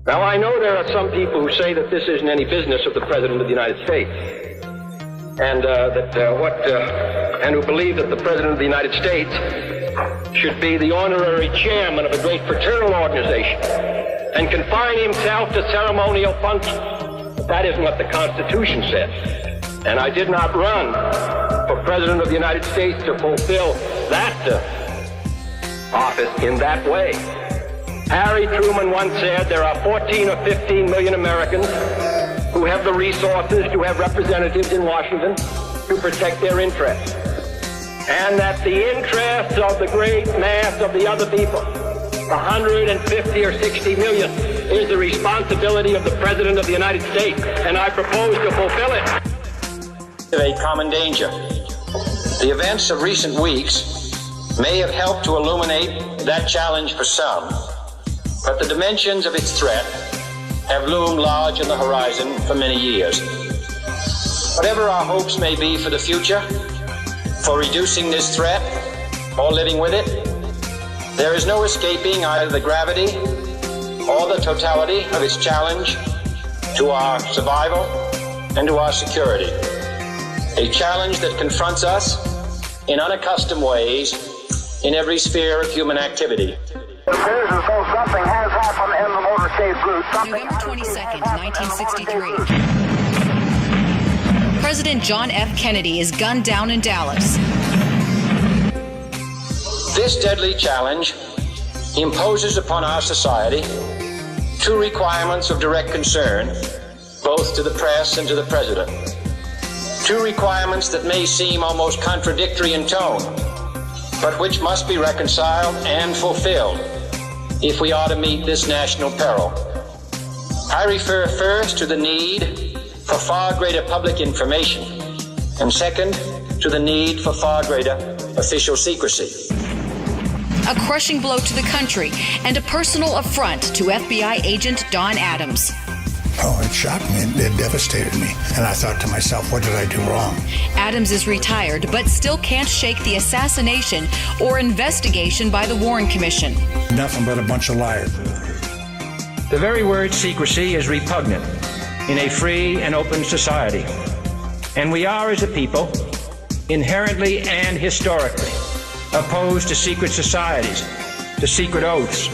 Now, I know there are some people who say that this isn't any business of the President of the United States, and who believe that the President of the United States should be the honorary chairman of a great fraternal organization and confine himself to ceremonial functions. But that isn't what the Constitution says. And I did not run for President of the United States to fulfill that office in that way. Harry Truman once said there are 14 or 15 million Americans who have the resources to have representatives in Washington to protect their interests. And that the interests of the great mass of the other people, 150 or 60 million, is the responsibility of the President of the United States, and I propose to fulfill it. A common danger. The events of recent weeks may have helped to illuminate that challenge for some, but the dimensions of its threat have loomed large on the horizon for many years. Whatever our hopes may be for the future, for reducing this threat or living with it, there is no escaping either the gravity or the totality of its challenge to our survival and to our security. A challenge that confronts us in unaccustomed ways in every sphere of human activity. It appears as though something has happened in the motorcade route. November 22nd, 1963. President John F. Kennedy is gunned down in Dallas. This deadly challenge imposes upon our society two requirements of direct concern, both to the press and to the president. Two requirements that may seem almost contradictory in tone, but which must be reconciled and fulfilled if we are to meet this national peril. I refer first to the need for far greater public information, and second, to the need for far greater official secrecy. A crushing blow to the country and a personal affront to FBI agent Don Adams. Oh, it shocked me. It devastated me. And I thought to myself, what did I do wrong? Adams is retired, but still can't shake the assassination or investigation by the Warren Commission. Nothing but a bunch of liars. The very word secrecy is repugnant in a free and open society. And we are, as a people, inherently and historically opposed to secret societies, to secret oaths,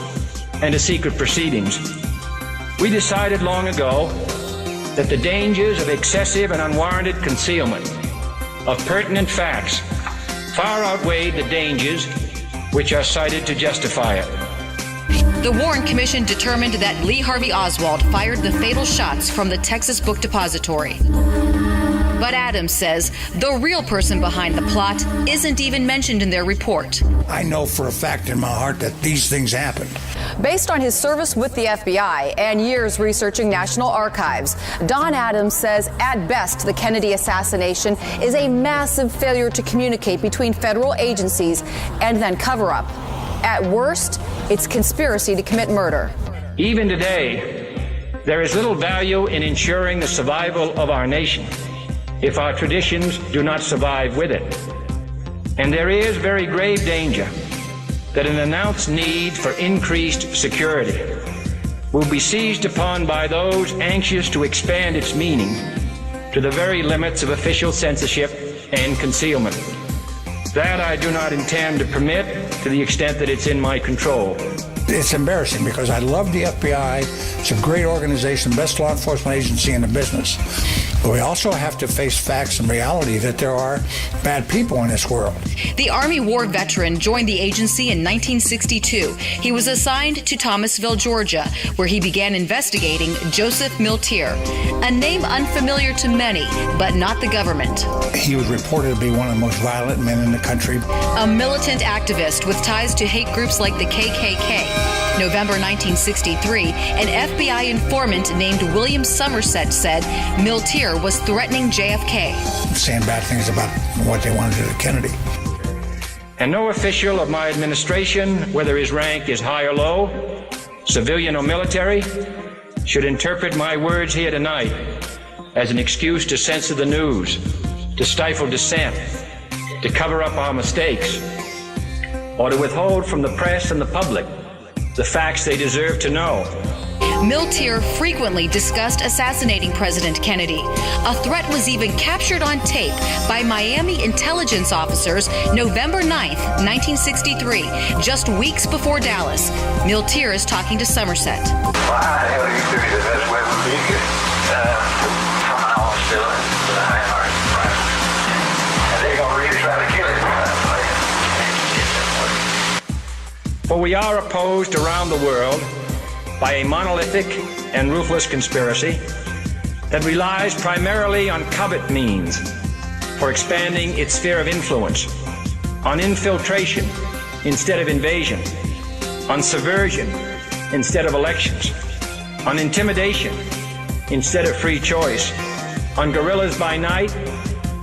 and to secret proceedings. We decided long ago that the dangers of excessive and unwarranted concealment of pertinent facts far outweighed the dangers which are cited to justify it. The Warren Commission determined that Lee Harvey Oswald fired the fatal shots from the Texas Book Depository. But Adams says the real person behind the plot isn't even mentioned in their report. I know for a fact in my heart that these things happened. Based on his service with the FBI and years researching National Archives, Don Adams says at best the Kennedy assassination is a massive failure to communicate between federal agencies and then cover up. At worst, it's conspiracy to commit murder. Even today, there is little value in ensuring the survival of our nation if our traditions do not survive with it. And there is very grave danger that an announced need for increased security will be seized upon by those anxious to expand its meaning to the very limits of official censorship and concealment. That I do not intend to permit to the extent that it's in my control. It's embarrassing because I love the FBI. It's a great organization, best law enforcement agency in the business. But we also have to face facts and reality that there are bad people in this world. The Army War veteran joined the agency in 1962. He was assigned to Thomasville, Georgia, where he began investigating Joseph Miltier, a name unfamiliar to many, but not the government. He was reported to be one of the most violent men in the country. A militant activist with ties to hate groups like the KKK. November 1963, an FBI informant named William Somerset said Miltier was threatening JFK. Saying bad things about what they wanted to do to Kennedy. And no official of my administration, whether his rank is high or low, civilian or military, should interpret my words here tonight as an excuse to censor the news, to stifle dissent, to cover up our mistakes, or to withhold from the press and the public the facts they deserve to know. Miltier frequently discussed assassinating President Kennedy. A threat was even captured on tape by Miami intelligence officers November 9th, 1963, just weeks before Dallas. Miltier is talking to Somerset. Well, how the hell do you do the best way would be to come out still with a high heart, right? And they're going to really try to kill it. For we are opposed around the world by a monolithic and ruthless conspiracy that relies primarily on covert means for expanding its sphere of influence, on infiltration instead of invasion, on subversion instead of elections, on intimidation instead of free choice, on guerrillas by night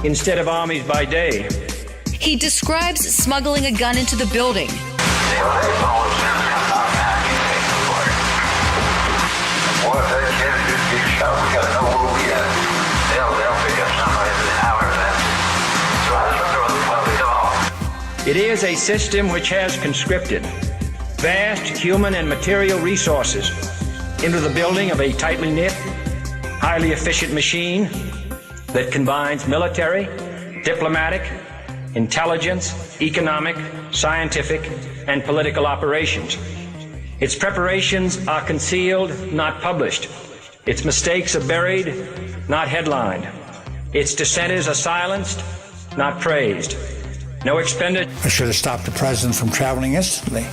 instead of armies by day. He describes smuggling a gun into the building. It is a system which has conscripted vast human and material resources into the building of a tightly knit, highly efficient machine that combines military, diplomatic, intelligence, economic, scientific, and political operations. Its preparations are concealed, not published. Its mistakes are buried, not headlined. Its dissenters are silenced, not praised. No expenditure. I should have stopped the president from traveling instantly.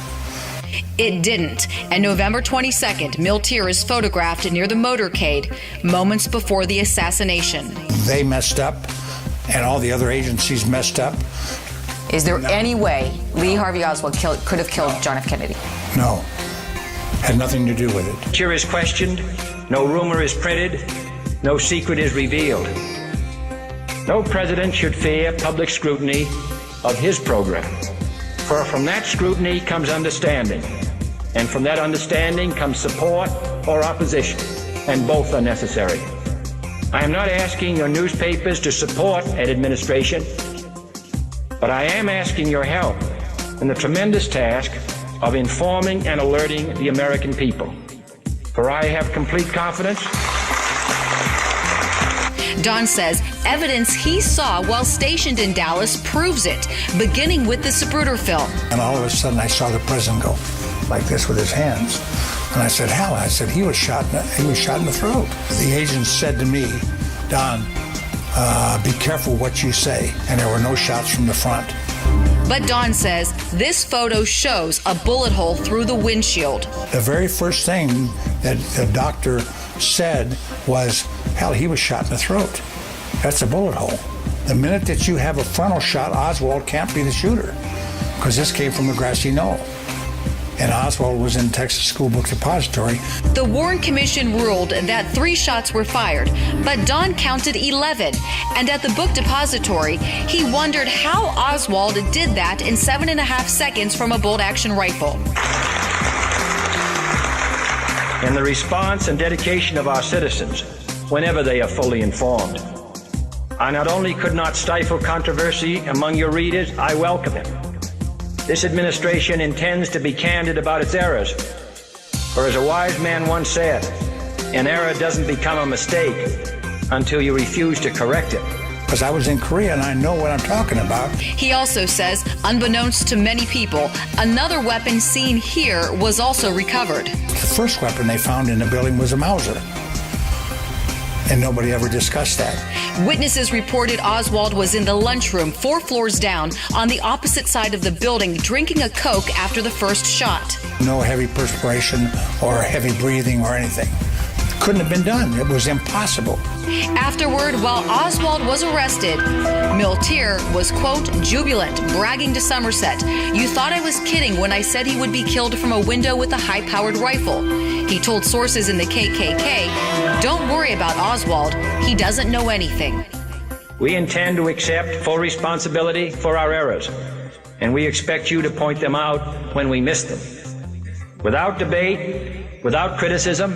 It didn't, and November 22nd, Miltier is photographed near the motorcade moments before the assassination. They messed up, and all the other agencies messed up. Is there any way Lee Harvey Oswald could have killed John F. Kennedy? No. Had nothing to do with it. Miltier is questioned, no rumor is printed, no secret is revealed. No president should fear public scrutiny of his program, for from that scrutiny comes understanding, and from that understanding comes support or opposition, and both are necessary. I am not asking your newspapers to support an administration, but I am asking your help in the tremendous task of informing and alerting the American people, for I have complete confidence. Don says evidence he saw while stationed in Dallas proves it, beginning with the Zapruder film. And all of a sudden I saw the president go like this with his hands. And I said, how? I said, he was shot in the throat. The agent said to me, Don, be careful what you say. And there were no shots from the front. But Don says this photo shows a bullet hole through the windshield. The very first thing that the doctor said was, hell, he was shot in the throat. That's a bullet hole. The minute that you have a frontal shot, Oswald can't be the shooter, because this came from a grassy knoll. And Oswald was in Texas School Book Depository. The Warren Commission ruled that 3 shots were fired, but Don counted 11. And at the book depository, he wondered how Oswald did that in 7.5 seconds from a bolt-action rifle. And the response and dedication of our citizens, whenever they are fully informed. I not only could not stifle controversy among your readers, I welcome it. This administration intends to be candid about its errors. For as a wise man once said, an error doesn't become a mistake until you refuse to correct it. Because I was in Korea and I know what I'm talking about. He also says, unbeknownst to many people, another weapon seen here was also recovered. The first weapon they found in the building was a Mauser. And nobody ever discussed that. Witnesses reported Oswald was in the lunchroom 4 floors down on the opposite side of the building drinking a Coke after the first shot. No heavy perspiration or heavy breathing or anything. Couldn't have been done. It was impossible. Afterward, while Oswald was arrested, Miltier was, quote, jubilant, bragging to Somerset, "You thought I was kidding when I said he would be killed from a window with a high-powered rifle." He told sources in the KKK, "Don't worry about Oswald. He doesn't know anything." We intend to accept full responsibility for our errors, and we expect you to point them out when we miss them. Without debate, without criticism,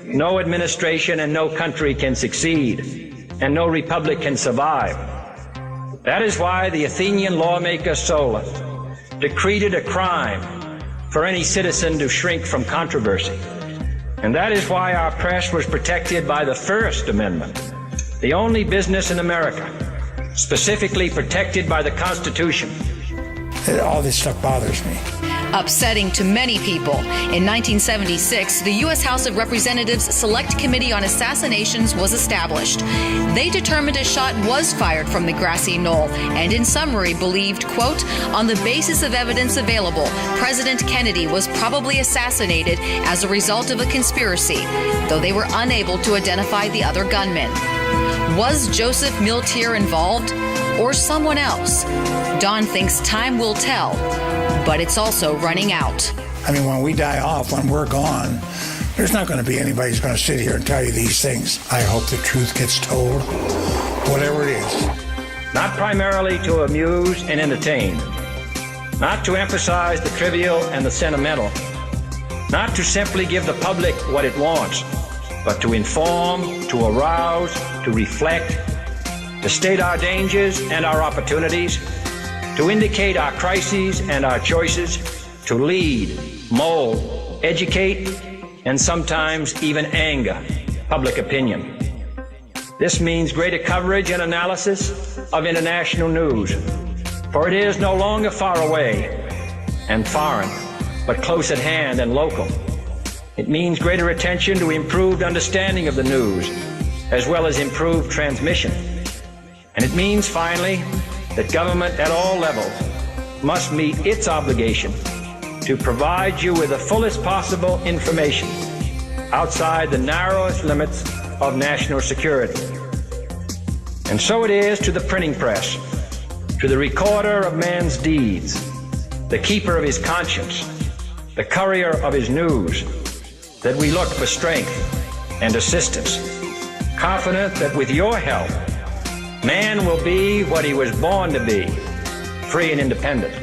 no administration and no country can succeed, and no republic can survive. That is why the Athenian lawmaker Solon decreed it a crime for any citizen to shrink from controversy. And that is why our press was protected by the First Amendment, the only business in America specifically protected by the Constitution. All this stuff bothers me. Upsetting to many people, in 1976, the U.S. House of Representatives Select Committee on Assassinations was established. They determined a shot was fired from the grassy knoll and, in summary, believed, quote, on the basis of evidence available, President Kennedy was probably assassinated as a result of a conspiracy, though they were unable to identify the other gunmen. Was Joseph Miltier involved or someone else? Don thinks time will tell, but it's also running out. I mean, when we die off, when we're gone, there's not going to be anybody who's going to sit here and tell you these things. I hope the truth gets told, whatever it is. Not primarily to amuse and entertain, not to emphasize the trivial and the sentimental, not to simply give the public what it wants, but to inform, to arouse, to reflect, to state our dangers and our opportunities, to indicate our crises and our choices, to lead, mold, educate, and sometimes even anger public opinion. This means greater coverage and analysis of international news, for it is no longer far away and foreign, but close at hand and local. It means greater attention to improved understanding of the news, as well as improved transmission. And it means, finally, that government at all levels must meet its obligation to provide you with the fullest possible information outside the narrowest limits of national security. And so it is to the printing press, to the recorder of man's deeds, the keeper of his conscience, the courier of his news, that we look for strength and assistance, confident that with your help, man will be what he was born to be, free and independent.